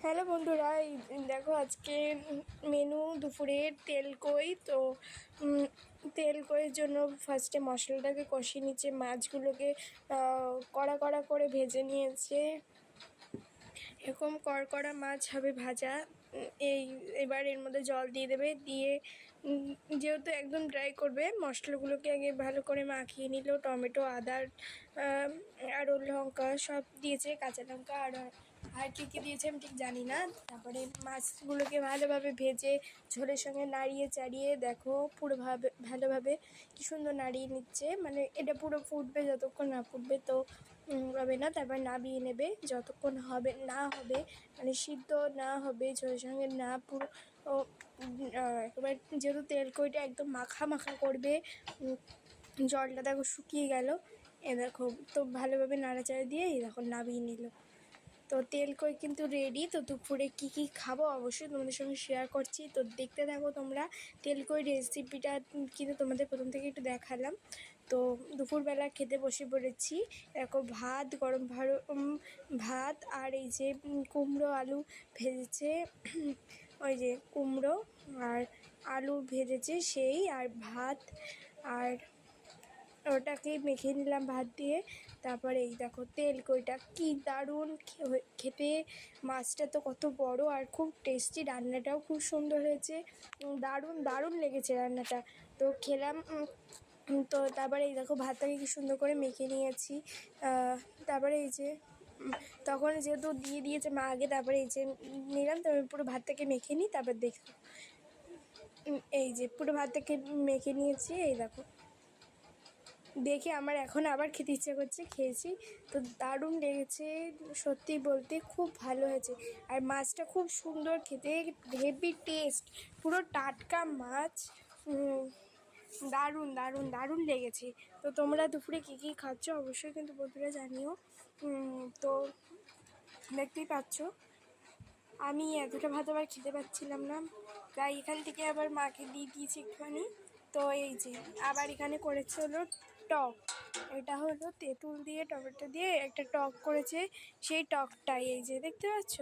Hello বন্ধুরা, এই দেখো আজকে মেনু দুপুরের তেলকই। তো তেলকইয়ের জন্য ফার্স্টে মশলাটাকে কষিয়ে নিচ্ছে, মাছগুলোকে কড়া কড়া করে ভেজে নিয়েছে। এরকম কড়কড়া মাছ হবে ভাজা। এবার এর মধ্যে জল দিয়ে দেবে, দিয়ে যেহেতু একদম ড্রাই করবে, মশলাগুলোকে আগে ভালো করে মাখিয়ে নিল। টমেটো, আদা আর লঙ্কা সব দিয়েছে, কাঁচা লঙ্কা আর কী কী দিয়েছে আমি ঠিক জানি না। তারপরে মাছগুলোকে ভালোভাবে ভেজে ঝোলের সঙ্গে নাড়িয়ে চাড়িয়ে দেখো ভালোভাবে কী সুন্দর নাড়িয়ে নিচ্ছে। মানে এটা পুরো ফুটবে, যতক্ষণ না ফুটবে তো হবে না। তারপর নামিয়ে নেবে, যতক্ষণ হবে মানে সিদ্ধ না হবে ঝোলের সঙ্গে, না পুরো এবার যেহেতু তেলকইটা একদম মাখা মাখা করবে, জলটা দেখো শুকিয়ে গেল। দেখো তো ভালোভাবে নাড়াচাড়া দিয়ে দেখো নামিয়ে নিল। তো তেলকই কিন্তু রেডি। তো দুপুরে কী কী খাবো অবশ্যই তোমাদের সঙ্গে শেয়ার করছি, তো দেখতে থাকো তোমরা। তেলকই রেসিপিটা কিন্তু তোমাদের প্রথম থেকে একটু দেখালাম। তো দুপুরবেলা খেতে বসে পড়েছি। দেখো ভাত, গরম ভাত, আর এই যে কুমড়ো আলু ভেজেছে, ওই যে কুমড়ো আর আলু ভেজেছে সেই, আর ভাত, আর ওটাকে মেখে নিলাম ভাত দিয়ে। তারপরে এই দেখো তেলকইটা কি দারুণ খেতে। মাছটা তো কত বড় আর খুব টেস্টি, রান্নাটাও খুব সুন্দর হয়েছে। দারুণ দারুণ লেগেছে রান্নাটা। তো খেলাম। তো তারপরে এই দেখো ভাতটাকে কি সুন্দর করে মেখে নিয়েছি। তারপরে এই যে তখন যেহেতু দিয়ে দিয়েছে মা আগে, তারপরে এই যে নিলাম। তবে পুরো ভাতটাকে মেখে নিই, তারপর দেখো এই যে পুরো ভাতটাকে মেখে নিয়েছি। এই দেখো দেখে আমার এখন আবার খেতে ইচ্ছে করছে, খেয়েছি। তো দারুণ লেগেছে, সত্যি বলতে খুব ভালো হয়েছে। আর মাছটা খুব সুন্দর খেতে, হেভি টেস্ট, পুরো টাটকা মাছ। দারুণ দারুণ দারুণ লেগেছে। তো তোমরা দুপুরে কী কী খাচ্ছ অবশ্যই কিন্তু বন্ধুরা জানিও। তো দেখতেই পাচ্ছ আমি এতটা ভাত আবার খেতে পাচ্ছিলাম না, তাই এখান থেকে আবার মাকে দিয়ে দিয়েছি একটুখানি। তো এই যে আবার এখানে করেছে হলো টক। এটা হলো তেঁতুল দিয়ে টমেটো দিয়ে একটা টক করেছে, সেই টকটাই এই যে দেখতে পাচ্ছ।